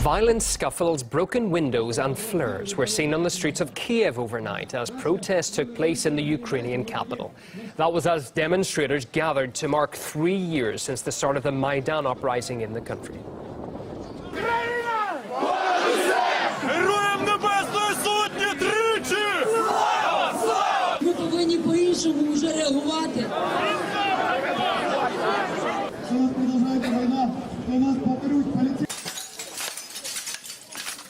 Violent scuffles, broken windows and flares were seen on the streets of Kiev overnight as protests took place in the Ukrainian capital. That was as demonstrators gathered to mark 3 years since the start of the Maidan uprising in the country.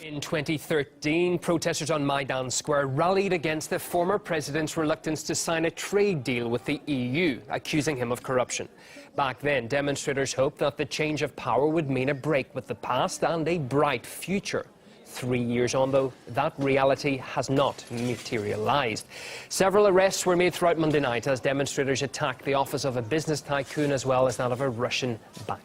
In 2013, protesters on Maidan Square rallied against the former president's reluctance to sign a trade deal with the EU, accusing him of corruption. Back then, demonstrators hoped that the change of power would mean a break with the past and a bright future. 3 years on, though, that reality has not materialized. Several arrests were made throughout Monday night as demonstrators attacked the office of a business tycoon as well as that of a Russian bank.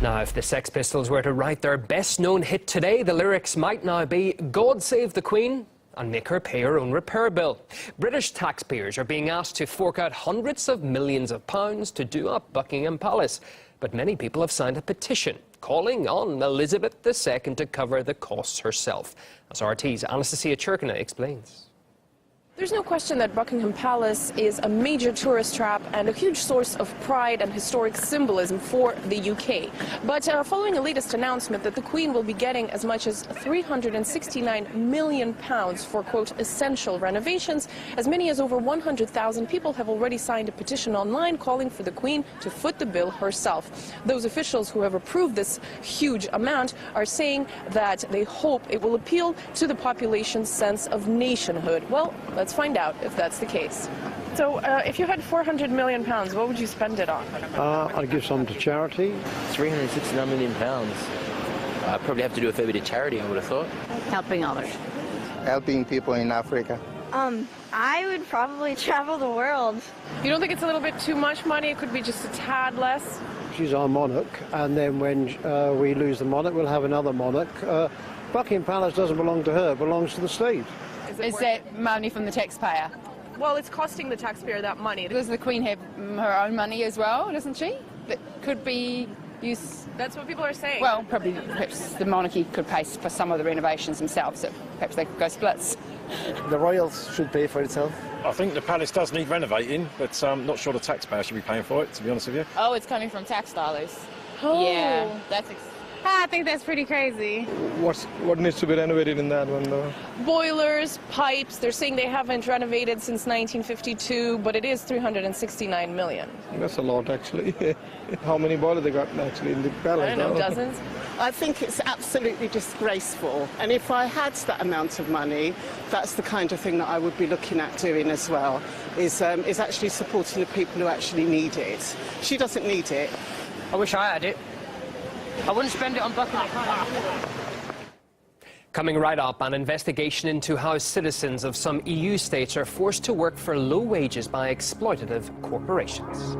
Now, if the Sex Pistols were to write their best-known hit today, the lyrics might now be "God Save the Queen" and "Make her pay her own repair bill." British taxpayers are being asked to fork out hundreds of millions of pounds to do up Buckingham Palace. But many people have signed a petition calling on Elizabeth II to cover the costs herself. As RT's Anastasia Churkina explains. There's no question that Buckingham Palace is a major tourist trap and a huge source of pride and historic symbolism for the UK. But following a latest announcement that the Queen will be getting as much as £369 million for, quote, essential renovations, as many as over 100,000 people have already signed a petition online calling for the Queen to foot the bill herself. Those officials who have approved this huge amount are saying that they hope it will appeal to the population's sense of nationhood. Well, let's find out if that's the case. So, if you had £400 million, what would you spend it on? I'd give some to charity. £369 million. I'd probably have to do a fair bit of charity, I would have thought. Helping others. Helping people in Africa. I would probably travel the world. You don't think it's a little bit too much money? It could be just a tad less? She's our monarch, and then when we lose the monarch, we'll have another monarch. Buckingham Palace doesn't belong to her, it belongs to the state. Is that money from the taxpayer? Well, it's costing the taxpayer that money. Does the Queen have her own money as well, doesn't she? That could be used. That's what people are saying. Well, probably perhaps the monarchy could pay for some of the renovations themselves, so perhaps they could go splits. The royals should pay for itself. I think the palace does need renovating, but I'm not sure the taxpayer should be paying for it, to be honest with you. Oh, it's coming from tax dollars. Oh. Yeah, I think that's pretty crazy. What needs to be renovated in that one, though? Boilers, pipes, they're saying they haven't renovated since 1952, but it is $369 million. That's a lot, actually. How many boilers they got, actually, in the palace? I don't know, dozens. I think it's absolutely disgraceful. And if I had that amount of money, that's the kind of thing that I would be looking at doing as well, is actually supporting the people who actually need it. She doesn't need it. I wish I had it. I wouldn't spend it on Buckingham. Coming right up, an investigation into how citizens of some EU states are forced to work for low wages by exploitative corporations.